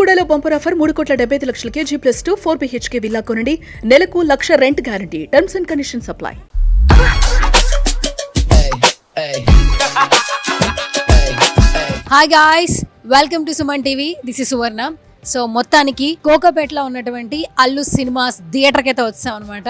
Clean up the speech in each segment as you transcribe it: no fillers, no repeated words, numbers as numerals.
బెల్లుగూడలో bumper offer 3,75,00,000 G+2 4 BHK villa కొనండి. నెలకు 1,00,000 rent guarantee. Terms and conditions apply. Hi guys, welcome to Suman TV. This is Suvarna. So మొత్తానికి కోకాపేటలో ఉన్నటువంటి Allu cinemas థియేటర్కి అయితే వచ్చాం అనమాట.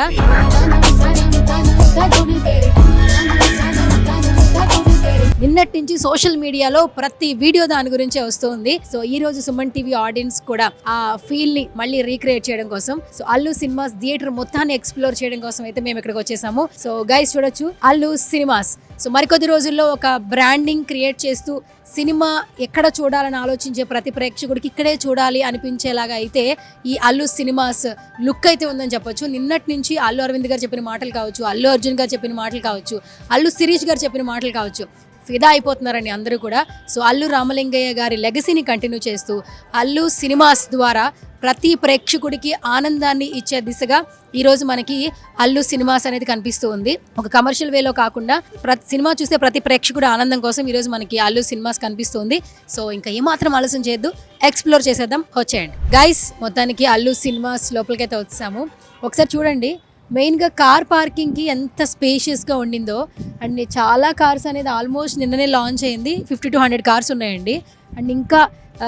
నిన్నటి నుంచి సోషల్ మీడియాలో ప్రతి వీడియో దాని గురించే వస్తుంది. సో ఈ రోజు సుమన్ టీవీ ఆడియన్స్ కూడా ఆ ఫీల్ ని మళ్ళీ రీక్రియేట్ చేయడం కోసం, సో అల్లు సినిమాస్ థియేటర్ మొత్తాన్ని ఎక్స్ప్లోర్ చేయడం కోసం అయితే మేము ఇక్కడికి వచ్చేసాము. సో గైస్ చూడొచ్చు, అల్లు సినిమాస్. సో మరికొద్ది రోజుల్లో ఒక బ్రాండింగ్ క్రియేట్ చేస్తూ సినిమా ఎక్కడ చూడాలని ఆలోచించే ప్రతి ప్రేక్షకుడికి ఇక్కడే చూడాలి అనిపించేలాగా అయితే ఈ అల్లు సినిమాస్ లుక్ అయితే ఉందని చెప్పొచ్చు. నిన్నటి నుంచి అల్లు అరవింద్ గారు చెప్పిన మాటలు కావచ్చు, అల్లు అర్జున్ గారు చెప్పిన మాటలు కావచ్చు, అల్లు శిరీష్ గారు చెప్పిన మాటలు కావచ్చు, ఫిదా అయిపోతున్నారండి అందరూ కూడా. సో అల్లు రామలింగయ్య గారి లెగసీని కంటిన్యూ చేస్తూ అల్లు సినిమాస్ ద్వారా ప్రతి ప్రేక్షకుడికి ఆనందాన్ని ఇచ్చే దిశగా ఈరోజు మనకి అల్లు సినిమాస్ అనేది కనిపిస్తూ ఉంది. ఒక కమర్షియల్ వేలో కాకుండా ప్రతి సినిమా చూస్తే ప్రతి ప్రేక్షకుడు ఆనందం కోసం ఈరోజు మనకి అల్లు సినిమాస్ కనిపిస్తుంది. సో ఇంకా ఏమాత్రం ఆలస్యం చేయొద్దు, ఎక్స్ప్లోర్ చేసేద్దాం, వచ్చేయండి గైస్. మొత్తానికి అల్లు సినిమాస్ లోపలికైతే వచ్చాము. ఒకసారి చూడండి, మెయిన్గా కార్ పార్కింగ్కి ఎంత స్పేషియస్గా ఉండిందో. అండ్ చాలా కార్స్ అనేది ఆల్మోస్ట్ నిన్ననే లాంచ్ అయింది. 50 to 100 కార్స్ ఉన్నాయండి. అండ్ ఇంకా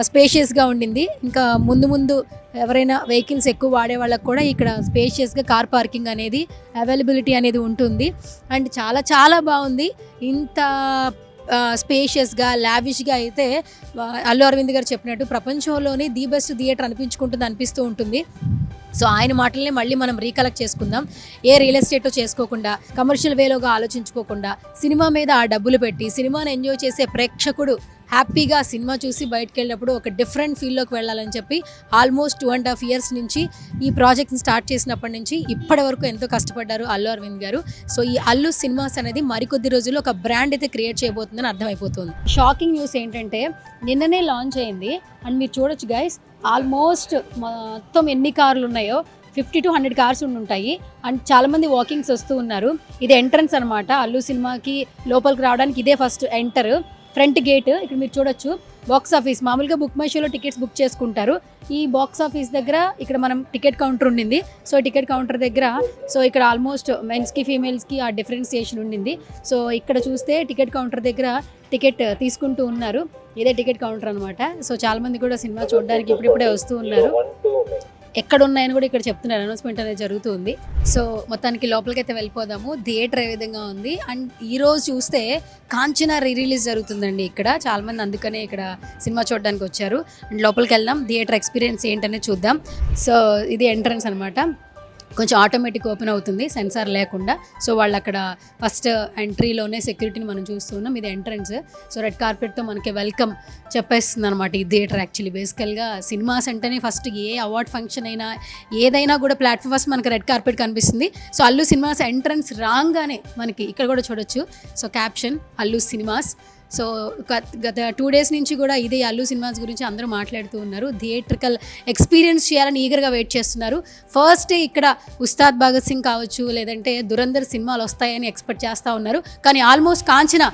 స్పేషియస్గా ఉండింది. ఇంకా ముందు ముందు ఎవరైనా వెహికల్స్ ఎక్కువ వాడే వాళ్ళకి కూడా ఇక్కడ స్పేషియస్గా కార్ పార్కింగ్ అనేది అవైలబిలిటీ అనేది ఉంటుంది. అండ్ చాలా చాలా బాగుంది. ఇంత స్పేషియస్గా లావిష్గా అయితే అల్లు అరవింద్ గారు చెప్పినట్టు ప్రపంచంలోనే ది బెస్ట్ థియేటర్ అనిపిస్తూ ఉంటుంది. సో ఆయన మాటల్ని మళ్ళీ మనం రీకలెక్ట్ చేసుకుందాం. ఏ రియల్ ఎస్టేట్ చేసుకోకుండా, కమర్షియల్ వేలోగా ఆలోచించుకోకుండా, సినిమా మీద ఆ డబ్బులు పెట్టి సినిమాని ఎంజాయ్ చేసే ప్రేక్షకుడు హ్యాపీగా సినిమా చూసి బయటకు వెళ్ళినప్పుడు ఒక డిఫరెంట్ ఫీల్లోకి వెళ్ళాలని చెప్పి ఆల్మోస్ట్ 2.5 years నుంచి ఈ ప్రాజెక్ట్ని స్టార్ట్ చేసినప్పటి నుంచి ఇప్పటి వరకు ఎంతో కష్టపడ్డారు అల్లు అరవింద్ గారు. సో ఈ అల్లు సినిమాస్ అనేది మరికొద్ది రోజుల్లో ఒక బ్రాండ్ అయితే క్రియేట్ చేయబోతుందని అర్థమైపోతుంది. షాకింగ్ న్యూస్ ఏంటంటే నిన్ననే లాంచ్ అయింది. అండ్ మీరు చూడొచ్చు గైస్, ఆల్మోస్ట్ మొత్తం ఎన్ని కార్లు ఉన్నాయో 50 to 100 కార్స్ ఉంటాయి. అండ్ చాలామంది వాకింగ్స్ వస్తూ ఉన్నారు. ఇది ఎంట్రన్స్ అనమాట. అల్లు సినిమాకి లోపలికి రావడానికి ఇదే ఫస్ట్ ఎంటర్, ఫ్రంట్ గేట్. ఇక్కడ మీరు చూడొచ్చు బాక్స్ ఆఫీస్. మామూలుగా బుక్ మై షోలో టికెట్స్ బుక్ చేసుకుంటారు. ఈ బాక్స్ ఆఫీస్ దగ్గర ఇక్కడ మనం టికెట్ కౌంటర్ ఉండింది. సో టికెట్ కౌంటర్ దగ్గర సో ఇక్కడ ఆల్మోస్ట్ మెన్స్కి ఫీమేల్స్కి ఆ డిఫరెన్సియేషన్ ఉండింది. సో ఇక్కడ చూస్తే టికెట్ కౌంటర్ దగ్గర టికెట్ తీసుకుంటూ ఉన్నారు. ఇదే టికెట్ కౌంటర్ అనమాట. సో చాలామంది కూడా సినిమా చూడడానికి ఇప్పుడిప్పుడే వస్తూ ఉన్నారు. ఎక్కడ ఉన్నాయని కూడా ఇక్కడ చెప్తున్నారు, అనౌన్స్మెంట్ అనేది జరుగుతుంది. సో మొత్తానికి లోపలికైతే వెళ్ళిపోదాము. థియేటర్ ఏ విధంగా ఉంది. అండ్ ఈరోజు చూస్తే కాంచనా రిలీజ్ జరుగుతుందండి ఇక్కడ. చాలామంది అందుకనే ఇక్కడ సినిమా చూడడానికి వచ్చారు. అండ్ లోపలికి వెళ్దాం, థియేటర్ ఎక్స్పీరియన్స్ ఏంటనే చూద్దాం. సో ఇది ఎంట్రన్స్ అనమాట. కొంచెం ఆటోమేటిక్ ఓపెన్ అవుతుంది సెన్సార్ లేకుండా. సో వాళ్ళు అక్కడ ఫస్ట్ ఎంట్రీలోనే సెక్యూరిటీని మనం చూస్తూ ఉన్నాం. ఇది ఎంట్రన్స్. సో రెడ్ కార్పెట్తో మనకి వెల్కమ్ చెప్పేస్తుంది అనమాట ఈ థియేటర్. యాక్చువల్లీ బేసికల్గా సినిమాస్ అంటేనే ఫస్ట్ ఏ అవార్డ్ ఫంక్షన్ అయినా ఏదైనా కూడా ప్లాట్ఫామ్ ఫస్ట్ మనకి రెడ్ కార్పెట్ కనిపిస్తుంది. సో అల్లు సినిమాస్ ఎంట్రన్స్ రాగానే మనకి ఇక్కడ కూడా చూడొచ్చు. So caption Allu cinemas. So గత 2 days నుంచి కూడా ఇదే అల్లు సినిమాస్ గురించి అందరూ మాట్లాడుతూ ఉన్నారు. థియేట్రికల్ ఎక్స్పీరియన్స్ చేయాలని ఈగర్గా వెయిట్ చేస్తున్నారు. ఫస్ట్ ఇక్కడ ఉస్తాద్ భగత్ సింగ్ కావచ్చు, లేదంటే దురంధర్ సినిమాలు వస్తాయని ఎక్స్పెక్ట్ చేస్తూ ఉన్నారు. కానీ ఆల్మోస్ట్ కాంచనా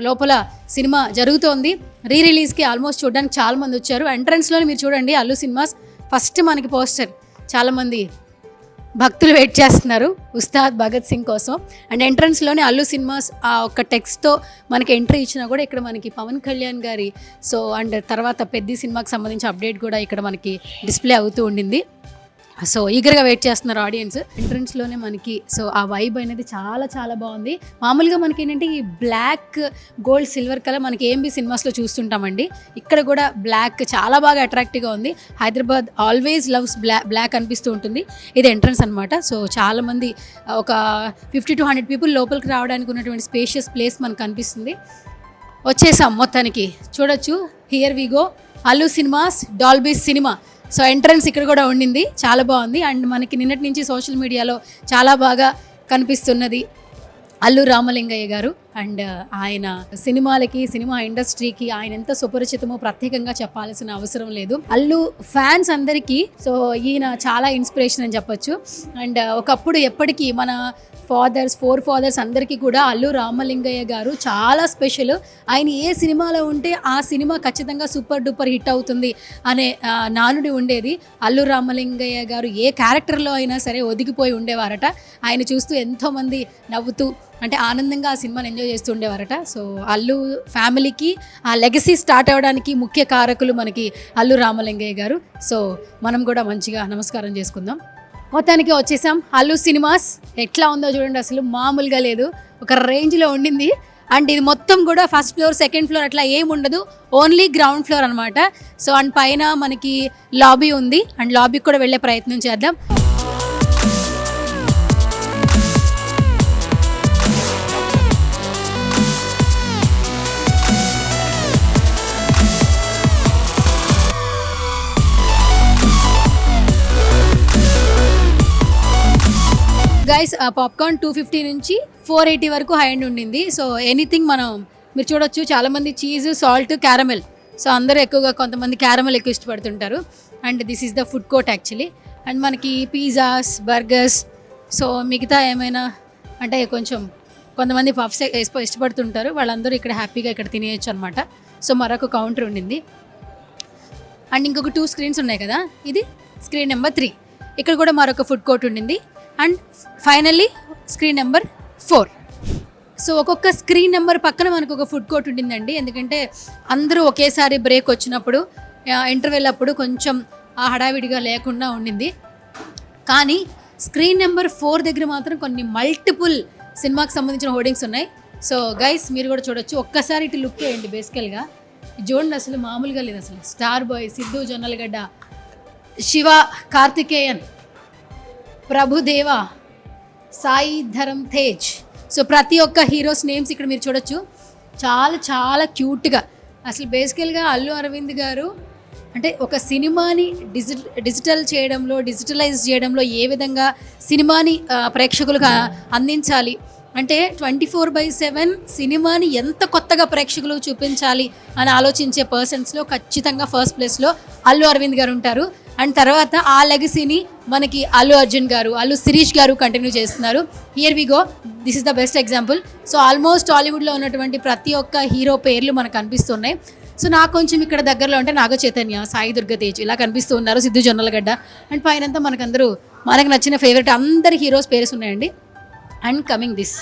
లోపల సినిమా జరుగుతోంది. రిలీజ్కి ఆల్మోస్ట్ చూడడానికి చాలామంది వచ్చారు. ఎంట్రన్స్లోనే మీరు చూడండి అల్లు సినిమాస్ ఫస్ట్ మనకి పోస్టర్. చాలామంది భక్తులు వెయిట్ చేస్తున్నారు ఉస్తాద్ భగత్ సింగ్ కోసం. అండ్ ఎంట్రన్స్లోనే అల్లు సినిమాస్ ఆ ఒక్క టెక్స్ట్తో మనకి ఎంట్రీ ఇచ్చినా కూడా ఇక్కడ మనకి పవన్ కళ్యాణ్ గారి సో అండ్ తర్వాత పెద్ద సినిమాకి సంబంధించి అప్డేట్ కూడా ఇక్కడ మనకి డిస్ప్లే అవుతూ ఉండింది. సో ఈగర్గా వెయిట్ చేస్తున్నారు ఆడియన్స్. ఎంట్రన్స్లోనే మనకి సో ఆ వైబ్ అనేది చాలా చాలా బాగుంది. మామూలుగా మనకి ఏంటంటే ఈ బ్లాక్ గోల్డ్ సిల్వర్ కలర్ మనకి ఏఎంబీ సినిమాస్లో చూస్తుంటామండి. ఇక్కడ కూడా బ్లాక్ చాలా బాగా అట్రాక్టివ్గా ఉంది. హైదరాబాద్ ఆల్వేస్ లవ్స్ బ్లాక్ అనిపిస్తూ ఉంటుంది. ఇది ఎంట్రన్స్ అనమాట. సో చాలామంది ఒక 50 to 100 people లోపలికి రావడానికి ఉన్నటువంటి స్పేషియస్ ప్లేస్ మనకు కనిపిస్తుంది. వచ్చేసాం మొత్తానికి. చూడొచ్చు, here we go Allu cinemas Dolby cinema. So entrance ఇక్కడ కూడా ఉండింది, చాలా బాగుంది. అండ్ మనకి నిన్నటి నుంచి సోషల్ మీడియాలో చాలా బాగా కనిపిస్తున్నది అల్లు రామలింగయ్య గారు. అండ్ ఆయన సినిమాలకి, సినిమా ఇండస్ట్రీకి ఆయన ఎంత సుపరిచితమో ప్రత్యేకంగా చెప్పాల్సిన అవసరం లేదు. అల్లు ఫ్యాన్స్ అందరికీ సో ఈయన చాలా ఇన్స్పిరేషన్ అని చెప్పొచ్చు. అండ్ ఒకప్పుడు ఎప్పటికీ మన ఫోర్ ఫాదర్స్ అందరికీ కూడా అల్లు రామలింగయ్య గారు చాలా స్పెషల్. ఆయన ఏ సినిమాలో ఉంటే ఆ సినిమా ఖచ్చితంగా సూపర్ డూపర్ హిట్ అవుతుంది అనే నానుడి ఉండేది. అల్లు రామలింగయ్య గారు ఏ క్యారెక్టర్లో అయినా సరే ఒదిగిపోయి ఉండేవారట. ఆయన చూస్తూ ఎంతోమంది నవ్వుతూ అంటే ఆనందంగా ఆ సినిమాని ఎంజాయ్ చేస్తూ ఉండేవారట. సో అల్లు ఫ్యామిలీకి ఆ లెగసీ స్టార్ట్ అవ్వడానికి ముఖ్య కారకులు మనకి అల్లు రామలింగయ్య గారు. సో మనం కూడా మంచిగా నమస్కారం చేసుకుందాం. మొత్తానికి వచ్చేసాం అల్లు సినిమాస్. ఎట్లా ఉందో చూడండి, అసలు మామూలుగా లేదు, ఒక రేంజ్లో ఉండింది. అండ్ ఇది మొత్తం కూడా ఫస్ట్ ఫ్లోర్ సెకండ్ ఫ్లోర్ అట్లా ఏమి ఉండదు, ఓన్లీ గ్రౌండ్ ఫ్లోర్ అనమాట. సో అండ్ పైన మనకి లాబీ ఉంది, అండ్ లాబీకి కూడా వెళ్ళే ప్రయత్నం చేద్దాం. గైస్ పాప్కార్న్ 250 నుంచి 480 వరకు హై ఎండ్ ఉండింది. సో ఎనీథింగ్ మనం మీరు చూడొచ్చు, చాలామంది చీజ్, సాల్ట్, క్యారమెల్. సో అందరూ ఎక్కువగా కొంతమంది క్యారమెల్ ఎక్కువ ఇష్టపడుతుంటారు. And this is the food court actually. And మనకి పిజ్జాస్, బర్గర్స్, సో మిగతా ఏమైనా అంటే కొంచెం కొంతమంది పఫ్స్ ఇష్టపడుతుంటారు, వాళ్ళందరూ ఇక్కడ హ్యాపీగా ఇక్కడ తినేయచ్చు అనమాట. సో మరొక కౌంటర్ ఉండింది. అండ్ ఇంకొక 2 స్క్రీన్స్ ఉన్నాయి కదా, ఇది స్క్రీన్ నెంబర్ 3. ఇక్కడ కూడా మరొక ఫుడ్ కోర్ట్ ఉండింది. And finally screen number 4. So ఒక్కొక్క స్క్రీన్ నెంబర్ పక్కన మనకు ఒక ఫుడ్ కోర్ట్ ఉండిందండి. ఎందుకంటే అందరూ ఒకేసారి బ్రేక్ వచ్చినప్పుడు, ఇంటర్వెల్ అప్పుడు కొంచెం ఆ హడావిడిగా లేకుండా ఉండింది. కానీ స్క్రీన్ నెంబర్ 4 దగ్గర మాత్రం కొన్ని మల్టిపుల్ సినిమాకి సంబంధించిన హోర్డింగ్స్ ఉన్నాయి. సో గైస్ మీరు కూడా చూడొచ్చు, ఒక్కసారి ఇటు లుక్ చేయండి. బేసికల్గా చూడండి, అసలు మామూలుగా లేదు. అసలు star boy, Siddhu Jonnalagadda, Shiva Karthikeyan, Prabhudeva, Sai Dharam Tej. So ప్రతి ఒక్క హీరోస్ నేమ్స్ ఇక్కడ మీరు చూడొచ్చు. చాలా చాలా క్యూట్గా. అసలు బేసికల్గా అల్లు అరవింద్ గారు అంటే ఒక సినిమాని డిజిటల్ చేయడంలో, డిజిటలైజ్ చేయడంలో ఏ విధంగా సినిమాని ప్రేక్షకులకు అందించాలి అంటే 24/7 సినిమాని ఎంత కొత్తగా ప్రేక్షకులకు చూపించాలి అని ఆలోచించే పర్సన్స్లో ఖచ్చితంగా ఫస్ట్ ప్లేస్లో అల్లు అరవింద్ గారు ఉంటారు. అండ్ తర్వాత ఆ లెగసీని మనకి అల్లు అర్జున్ గారు, అల్లు శిరీష్ గారు కంటిన్యూ చేస్తున్నారు. Here we go, this is the best example. So almost టాలీవుడ్లో ఉన్నటువంటి ప్రతి ఒక్క హీరో పేర్లు మనకు కనిపిస్తున్నాయి. సో నాకు కొంచెం ఇక్కడ దగ్గరలో ఉంటే నాగ చైతన్య, సాయి దుర్గ తేజ్ ఇలా కనిపిస్తూ ఉన్నారు, సిద్ధు జొన్నలగడ్డ. అండ్ పైనంతా మనకు నచ్చిన ఫేవరెట్ అందరి హీరోస్ పేర్స్ ఉన్నాయండి. అండ్ కమింగ్ దిస్,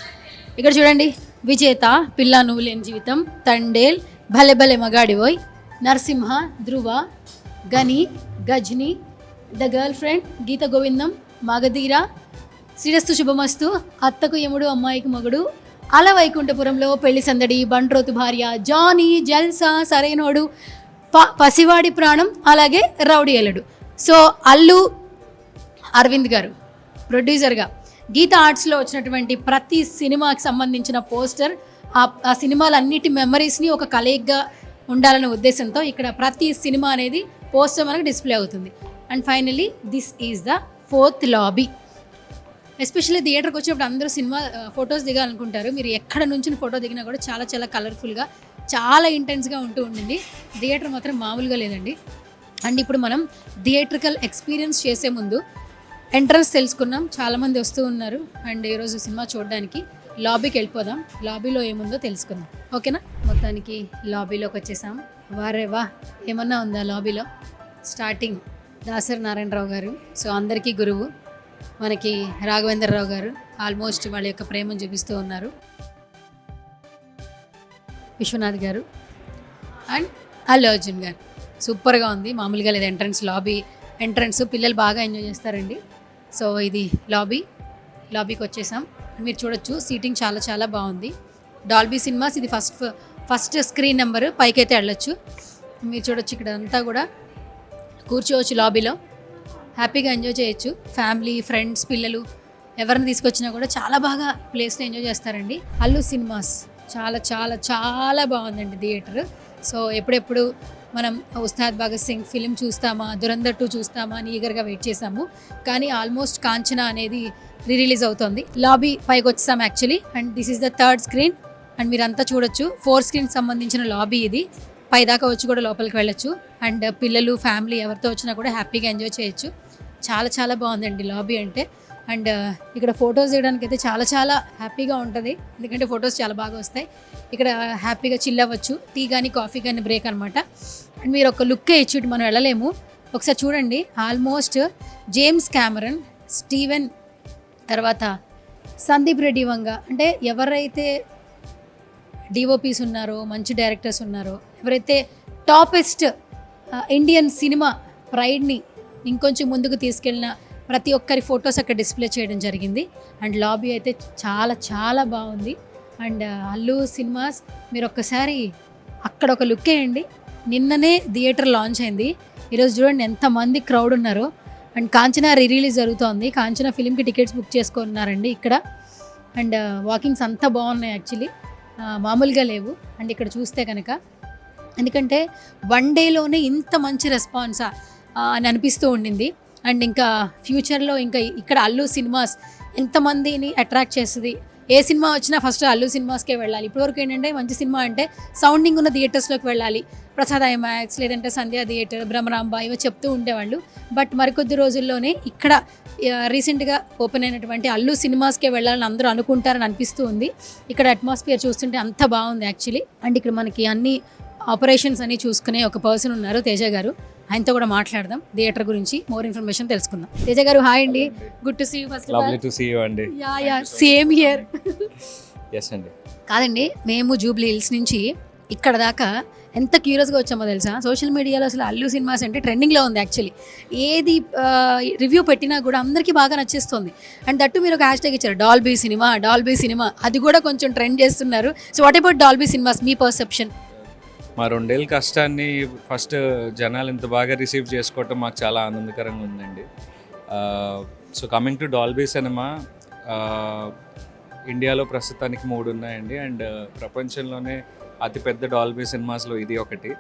ఇక్కడ చూడండి, విజేత, పిల్ల నువ్వు లేని జీవితం, తండేల్, భలే భలే మగాడివోయ్, నరసింహ, ధ్రువ, గని, గజ్ని, ద గర్ల్ ఫ్రెండ్, గీత గోవిందం, మగధీర, శ్రీరస్తు శుభమస్తు, అత్తకు యముడు అమ్మాయికి మగుడు, అల వైకుంఠపురంలో, పెళ్లి సందడి, బంట్రోతు భార్య, జానీ, జల్సా, సరైనోడు, పసివాడి ప్రాణం, అలాగే రౌడీ ఎల్లడు. సో అల్లు అరవింద్ గారు ప్రొడ్యూసర్గా గీత ఆర్ట్స్లో వచ్చినటువంటి ప్రతి సినిమాకి సంబంధించిన పోస్టర్, ఆ సినిమాలన్నిటి మెమరీస్ని ఒక కలయికగా ఉండాలనే ఉద్దేశంతో ఇక్కడ ప్రతి సినిమా అనేది పోస్టర్ మనకు డిస్ప్లే అవుతుంది. And finally this is the 4th lobby. Especially థియేటర్కి వచ్చినప్పుడు అందరూ సినిమా ఫొటోస్ దిగాలనుకుంటారు. మీరు ఎక్కడ నుంచి ఫోటో దిగినా కూడా చాలా చాలా కలర్ఫుల్గా, చాలా ఇంటెన్స్గా ఉంటూ ఉండింది. థియేటర్ మాత్రం మామూలుగా లేదండి. అండ్ ఇప్పుడు మనం థియేట్రికల్ ఎక్స్పీరియన్స్ చేసే ముందు ఎంట్రన్స్ తెలుసుకున్నాం, చాలామంది వస్తూ ఉన్నారు. అండ్ ఈరోజు సినిమా చూడడానికి లాబీకి వెళ్ళిపోదాం, లాబీలో ఏముందో తెలుసుకుందాం. ఓకేనా? మొత్తానికి లాబీలోకి వచ్చేసాం. వారేవా, ఏమన్నా ఉందా లాబీలో? స్టార్టింగ్ దాసరి నారాయణరావు గారు, సో అందరికీ గురువు. మనకి రాఘవేంద్రరావు గారు ఆల్మోస్ట్ వాళ్ళ యొక్క ప్రేమను చూపిస్తూ ఉన్నారు. విశ్వనాథ్ గారు అండ్ అల్లు అర్జున్ గారు. సూపర్గా ఉంది, మామూలుగా లేదు. ఎంట్రన్స్ పిల్లలు బాగా ఎంజాయ్ చేస్తారండి. సో ఇది లాబీకి వచ్చేసాం. మీరు చూడొచ్చు, సీటింగ్ చాలా చాలా బాగుంది. డాల్బీ సినిమాస్, ఇది ఫస్ట్ స్క్రీన్ నెంబర్, పైకైతే వెళ్ళొచ్చు. మీరు చూడొచ్చు, ఇక్కడ అంతా కూడా కూర్చోవచ్చు, లాబీలో హ్యాపీగా ఎంజాయ్ చేయొచ్చు. ఫ్యామిలీ, ఫ్రెండ్స్, పిల్లలు ఎవరిని తీసుకొచ్చినా కూడా చాలా బాగా ప్లేస్ని ఎంజాయ్ చేస్తారండి. అల్లు సినిమాస్ చాలా చాలా చాలా బాగుందండి థియేటర్. సో ఎప్పుడెప్పుడు మనం ఉస్తాద్ భగత్ సింగ్ ఫిలిం చూస్తామా, దురంధర్ 2 చూస్తామా అని ఈగర్గా వెయిట్ చేసాము. కానీ ఆల్మోస్ట్ కాంచనా అనేది రిలీజ్ అవుతుంది. లాబీ పైకి వచ్చేసాం actually. And this is the 3rd screen. And మీరంతా చూడొచ్చు, 4 స్క్రీన్ సంబంధించిన లాబీ ఇది. పైదాకా వచ్చి కూడా లోపలికి వెళ్ళొచ్చు. అండ్ పిల్లలు, ఫ్యామిలీ ఎవరితో వచ్చినా కూడా హ్యాపీగా ఎంజాయ్ చేయొచ్చు. చాలా చాలా బాగుందండి లాబీ అంటే. అండ్ ఇక్కడ ఫొటోస్ తీయడానికి అయితే చాలా చాలా హ్యాపీగా ఉంటుంది, ఎందుకంటే ఫొటోస్ చాలా బాగా వస్తాయి. ఇక్కడ హ్యాపీగా చిల్ అవ్వచ్చు, టీ కానీ కాఫీ కానీ బ్రేక్ అనమాట. అండ్ మీరు ఒక లుక్కే ఇచ్చి మనం వెళ్ళలేము, ఒకసారి చూడండి. ఆల్మోస్ట్ జేమ్స్ క్యామరన్, స్టీవెన్, తర్వాత సందీప్ రెడ్డి వంగ, అంటే ఎవరైతే డిఓపీస్ ఉన్నారో, మంచి డైరెక్టర్స్ ఉన్నారో, ఎవరైతే టాపెస్ట్ ఇండియన్ సినిమా ప్రైడ్ని ఇంకొంచెం ముందుకు తీసుకెళ్ళిన ప్రతి ఒక్కరి ఫొటోస్ అక్కడ డిస్ప్లే చేయడం జరిగింది. అండ్ లాబీ అయితే చాలా చాలా బాగుంది. అండ్ అల్లు సినిమాస్ మీరు ఒక్కసారి అక్కడ ఒక లుక్ వేయండి. నిన్ననే థియేటర్ లాంచ్ అయింది, ఈరోజు చూడండి ఎంతమంది క్రౌడ్ ఉన్నారో. అండ్ కాంచనా రిలీజ్ జరుగుతోంది, కాంచనా ఫిలింకి టికెట్స్ బుక్ చేసుకున్నారండి ఇక్కడ. అండ్ వాకింగ్స్ అంతా బాగున్నాయి యాక్చువల్లీ, మామూలుగా లేవు. అండ్ ఇక్కడ చూస్తే కనుక, ఎందుకంటే వన్ డేలోనే ఇంత మంచి రెస్పాన్సా అని అనిపిస్తూ ఉండింది. అండ్ ఇంకా ఫ్యూచర్లో ఇంకా ఇక్కడ అల్లు సినిమాస్ ఎంతమందిని అట్రాక్ట్ చేస్తుంది. ఏ సినిమా వచ్చినా ఫస్ట్ అల్లు సినిమాస్కే వెళ్ళాలి. ఇప్పటివరకు ఏంటంటే మంచి సినిమా అంటే సౌండింగ్ ఉన్న థియేటర్స్లోకి వెళ్ళాలి, ప్రసాద్ ఐమాక్స్ లేదంటే సంధ్యా థియేటర్, బ్రహ్మరాంబ ఇవి చెప్తూ ఉండేవాళ్ళు. బట్ మరికొద్ది రోజుల్లోనే ఇక్కడ రీసెంట్గా ఓపెన్ అయినటువంటి అల్లు సినిమాస్కే వెళ్ళాలని అందరూ అనుకుంటారని అనిపిస్తూ ఉంది. ఇక్కడ అట్మాస్ఫియర్ చూస్తుంటే అంత బాగుంది యాక్చువల్లీ. అండ్ ఇక్కడ మనకి అన్ని ఆపరేషన్స్ అని చూసుకునే ఒక పర్సన్ ఉన్నారు, తేజ గారు. ఆయనతో కూడా మాట్లాడదాం, థియేటర్ గురించి మోర్ ఇన్ఫర్మేషన్ తెలుసుకుందాం. తేజ గారు హాయ్ అండి, good to see you. First lovely to see you అండి. Yeah same here. ఎస్ అండి. కాదండి, మేము జూబ్లీ హిల్స్ నుంచి ఇక్కడ దాకా ఎంత క్యూరియస్గా వచ్చామో తెలుసా. సోషల్ మీడియాలో అసలు అల్లు సినిమాస్ అంటే ట్రెండింగ్లో ఉంది యాక్చువల్లీ. ఏది రివ్యూ పెట్టినా కూడా అందరికీ బాగా నచ్చేస్తుంది. అండ్ దట్టు మీరు ఒక హ్యాష్ ట్యాగ్ ఇచ్చారు, డాల్బీ సినిమా, డాల్బీ సినిమా. అది కూడా కొంచెం ట్రెండ్ చేస్తున్నారు. So what about Dolby cinemas, me perception? మా 2 ఏళ్ళ కష్టాన్ని ఫస్ట్ జనాలు ఇంత బాగా రిసీవ్ చేసుకోవటం మాకు చాలా ఆనందకరంగా ఉందండి. So coming to Dolby cinema, ఇండియాలో ప్రస్తుతానికి 3 ఉన్నాయండి. అండ్ ప్రపంచంలోనే అతిపెద్ద డాల్బీ సినిమాస్లో ఇది ఒకటి.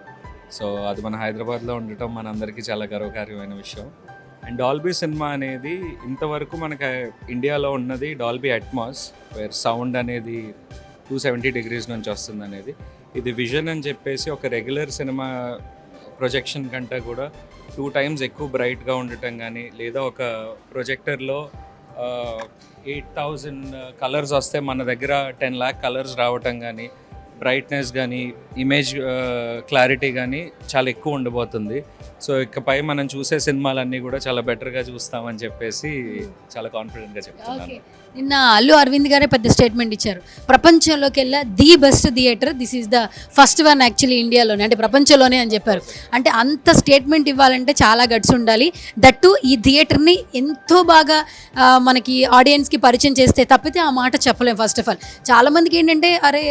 సో అది మన హైదరాబాద్లో ఉండటం మనందరికీ చాలా గర్వకార్యమైన విషయం. అండ్ డాల్బీ సినిమా అనేది ఇంతవరకు మనకి ఇండియాలో ఉన్నది డాల్బీ అట్మాస్, వేర్ సౌండ్ అనేది 270 degrees నుంచి వస్తుంది అనేది. ఇది విజన్ అని చెప్పేసి ఒక రెగ్యులర్ సినిమా ప్రొజెక్షన్ కంటే కూడా 2 times ఎక్కువ బ్రైట్గా ఉండటం కానీ, లేదా ఒక ప్రొజెక్టర్లో 8,000 కలర్స్ వస్తే మన దగ్గర 10 lakh కలర్స్ రావటం కానీ, బ్రైట్నెస్ కానీ, ఇమేజ్ క్లారిటీ కానీ చాలా ఎక్కువ ఉండబోతుంది. సో ఇకపై మనం చూసే సినిమాలన్నీ కూడా చాలా బెటర్గా చూస్తామని చెప్పేసి చాలా కాన్ఫిడెంట్గా చెప్తున్నాను. నిన్న అల్లు అరవింద్ గారే పెద్ద స్టేట్మెంట్ ఇచ్చారు, ప్రపంచంలోకి వెళ్ళా the best theatre, this is the first one actually ఇండియాలోనే, అంటే ప్రపంచంలోనే అని చెప్పారు. అంటే అంత స్టేట్మెంట్ ఇవ్వాలంటే చాలా గట్స్ ఉండాలి. దట్టు ఈ థియేటర్ని ఎంతో బాగా మనకి ఆడియన్స్కి పరిచయం చేస్తే తప్పితే ఆ మాట చెప్పలేం. ఫస్ట్ ఆఫ్ ఆల్ చాలామందికి ఏంటంటే అరే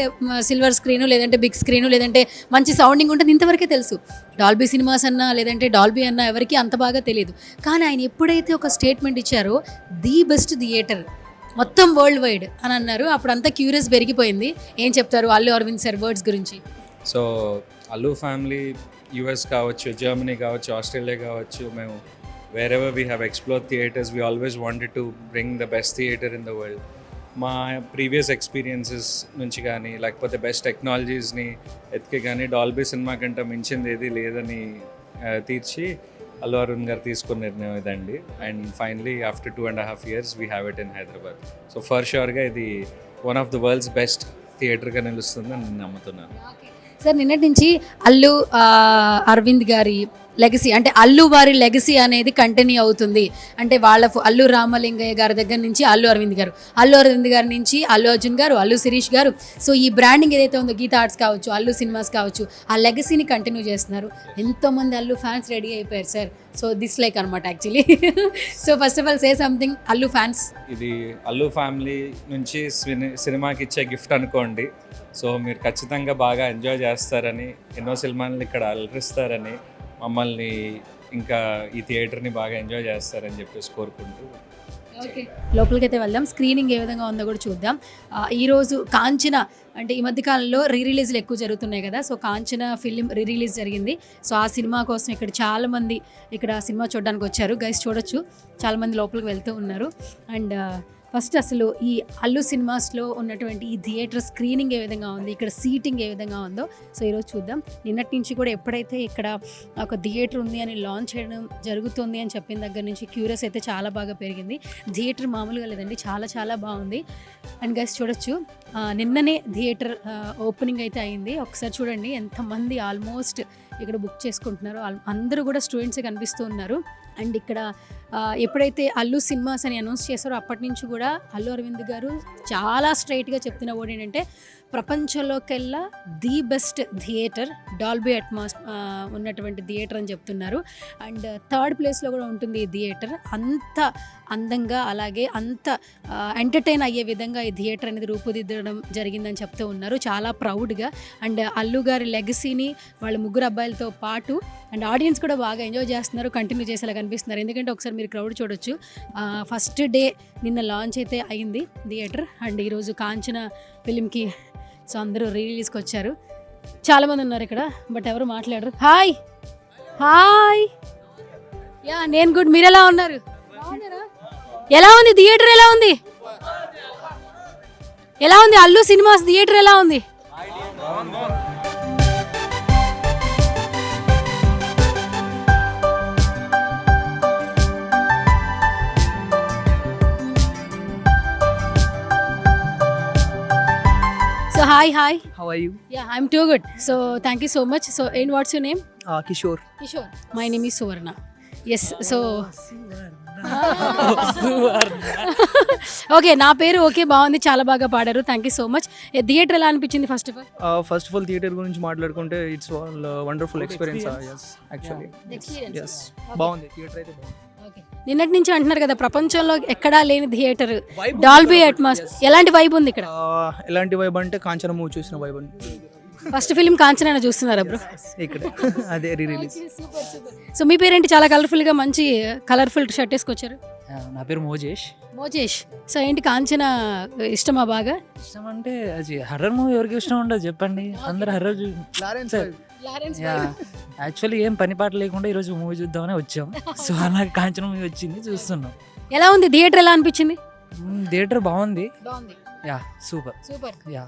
సిల్వర్ స్క్రీను లేదంటే బిగ్ స్క్రీను లేదంటే మంచి సౌండింగ్ ఉంటుంది ఇంతవరకే తెలుసు. డాల్బీ సినిమాస్ అన్నా లేదంటే డాల్బీ అన్నా ఎవరికి అంత బాగా తెలియదు. కానీ ఆయన ఎప్పుడైతే ఒక స్టేట్మెంట్ ఇచ్చారో ది బెస్ట్ థియేటర్ మొత్తం వరల్డ్ వైడ్ అని అన్నారు, అప్పుడు అంతా క్యూరియస్ పెరిగిపోయింది. ఏం చెప్తారు అల్లు అరవింద్ సార్ వర్డ్స్ గురించి? సో అల్లు ఫ్యామిలీ యుఎస్ కావచ్చు, జర్మనీ కావచ్చు, ఆస్ట్రేలియా కావచ్చు, మేము wherever we have explore theatres, we always wanted to bring the best theatre in the world. మా ప్రీవియస్ ఎక్స్పీరియన్సెస్ నుంచి కానీ లేకపోతే బెస్ట్ టెక్నాలజీస్ని ఎత్తికి కానీ డాల్బీ సినిమా కంటే మించింది ఏది లేదని తీర్చి అల్లు అరవింద్ గారు తీసుకున్న నిర్ణయం ఇదండి. And finally after 2.5 years we have it in Hyderabad. So for షూర్గా ఇది one of the world's best థియేటర్గా నిలుస్తుందని నేను నమ్ముతున్నాను. సార్ నిన్నటి నుంచి అల్లు అరవింద్ గారి లెగసీ, అంటే అల్లు వారి లెగసీ అనేది కంటిన్యూ అవుతుంది. అంటే వాళ్ళ అల్లు రామలింగయ్య గారి దగ్గర నుంచి అల్లు అరవింద్ గారి నుంచి అల్లు అర్జున్ గారు, అల్లు శిరీష్ గారు. సో ఈ బ్రాండింగ్ ఏదైతే ఉందో గీతా ఆర్ట్స్ కావచ్చు, అల్లు సినిమాస్ కావచ్చు, ఆ లెగసీని కంటిన్యూ చేస్తున్నారు. ఎంతోమంది అల్లు ఫ్యాన్స్ రెడీ అయిపోయారు సార్. సో దిస్ లైక్ అనమాట actually. So first of all say something Allu fans. ఇది అల్లు ఫ్యామిలీ నుంచి సినిమాకి ఇచ్చే గిఫ్ట్ అనుకోండి. సో మీరు ఖచ్చితంగా బాగా ఎంజాయ్ చేస్తారని, ఎన్నో సినిమాలు ఇక్కడ అలరిస్తారని, మమ్మల్ని ఇంకా ఈ థియేటర్ని బాగా ఎంజాయ్ చేస్తారని చెప్పేసి కోరుకుంటూ ఓకే లోపలికి అయితే వెళ్దాం. స్క్రీనింగ్ ఏ విధంగా ఉందో కూడా చూద్దాం. ఈరోజు కాంచన, అంటే ఈ మధ్యకాలంలో రిలీజ్లు ఎక్కువ జరుగుతున్నాయి కదా. సో కాంచన ఫిలిం రిలీజ్ జరిగింది. సో ఆ సినిమా కోసం ఇక్కడ చాలామంది ఇక్కడ సినిమా చూడడానికి వచ్చారు. గైస్ చూడొచ్చు, చాలామంది లోపలికి వెళ్తూ ఉన్నారు. అండ్ ఫస్ట్ అసలు ఈ అల్లు సినిమాస్లో ఉన్నటువంటి ఈ థియేటర్ స్క్రీనింగ్ ఏ విధంగా ఉంది, ఇక్కడ సీటింగ్ ఏ విధంగా ఉందో సో ఈరోజు చూద్దాం. నిన్నటి నుంచి కూడా ఎప్పుడైతే ఇక్కడ ఒక థియేటర్ ఉంది అని లాంచ్ చేయడం జరుగుతుంది అని చెప్పిన దగ్గర నుంచి క్యూరియస్ అయితే చాలా బాగా పెరిగింది. థియేటర్ మామూలుగా లేదండి, చాలా చాలా బాగుంది. అండ్ గైస్ చూడొచ్చు, నిన్ననే థియేటర్ ఓపెనింగ్ అయితే అయింది. ఒకసారి చూడండి ఎంతమంది ఆల్మోస్ట్ ఇక్కడ బుక్ చేసుకుంటున్నారు. అందరూ కూడా స్టూడెంట్సే కనిపిస్తూ ఉన్నారు. అండ్ ఇక్కడ ఎప్పుడైతే అల్లు సినిమాస్ అని అనౌన్స్ చేశారో అప్పటి నుంచి కూడా అల్లు అరవింద్ గారు చాలా స్ట్రైట్గా చెప్తున్న వర్డ్ ఏంటంటే ప్రపంచంలోకెల్లా the best theatre Dolby Atmos ఉన్నటువంటి థియేటర్ అని చెప్తున్నారు. అండ్ థర్డ్ ప్లేస్లో కూడా ఉంటుంది ఈ థియేటర్. అంత అందంగా అలాగే అంత ఎంటర్టైన్ అయ్యే విధంగా ఈ థియేటర్ అనేది రూపుదిద్దడం జరిగిందని చెప్తూ ఉన్నారు చాలా ప్రౌడ్గా. అండ్ అల్లు గారి లెగసీని వాళ్ళ ముగ్గురు అబ్బాయిలతో పాటు అండ్ ఆడియన్స్ కూడా బాగా ఎంజాయ్ చేస్తున్నారు, కంటిన్యూ చేసేలా కనిపిస్తున్నారు. ఎందుకంటే ఒకసారి మీరు క్రౌడ్ చూడొచ్చు. ఫస్ట్ డే నిన్న లాంచ్ అయితే అయింది థియేటర్. అండ్ ఈరోజు కాంచన ఫిలింకి సో అందరూ రిలీజ్కి వచ్చారు. చాలామంది ఉన్నారు ఇక్కడ, బట్ ఎవరు మాట్లాడరు. హాయ్ హాయ్, యా నేను గుడ్. మీరు ఎలా ఉన్నారు? ఎలా ఉంది థియేటర్? ఎలా ఉంది? ఎలా ఉంది అల్లు సినిమాస్ థియేటర్ ఎలా ఉంది? So hi. How are you? Yeah, I'm too good. So thank you so much. So and what's your name? Kishore. Kishore. My name is Suvarna. Yes. So okay, నా పేరు okay, బాగుంది, చాలా బాగా పాడారు. Thank you so much. Theatre ఎలా అనిపించింది? First of all first of all theatre గురించి మాట్లాడుకుంటే it's wonderful experience. Actually yes, బాగుంది థియేటర్ అయితే బాగుంది. నిన్నటి నుంచి అంటున్నారు కదా ప్రపంచంలో ఎక్కడా లేని థియేటర్ డాల్బీ అట్మాస్. ఎలాంటి వైబ్ ఉంది ఇక్కడ? ఎలాంటి వైబ్ అంటే కాంచన మూవీ చూసిన వైబ్ అండి. ఫస్ట్ ఫిల్మ్ కాంచన చూస్తున్నారా బ్రో? ఇక్కడ అదే రీ రిలీజ్. సో మీ పేరేంటి? చాలా కలర్ఫుల్ గా మంచి కలర్ఫుల్ షర్ట్ వేసుకొచ్చారు. నా పేరు మోజేష్. మోజేష్. సో ఏంటి కాంచన ఇష్టమా బాగా? ఇష్టం అంటే అది హర్రర్ మూవీ ఎవరికి ఇష్టం ఉండదు చెప్పండి, అందరు హర్రర్. యాక్చువల్లీ ఏం పని పాట లేకుండా ఈరోజు మూవీ చూద్దామని వచ్చాం. సో అలా కాంచన మూవీ వచ్చింది, చూస్తున్నాం. ఎలా ఉంది థియేటర్? ఎలా అనిపించింది? థియేటర్ బాగుంది. బాగుంది. Yeah super. సూపర్. యా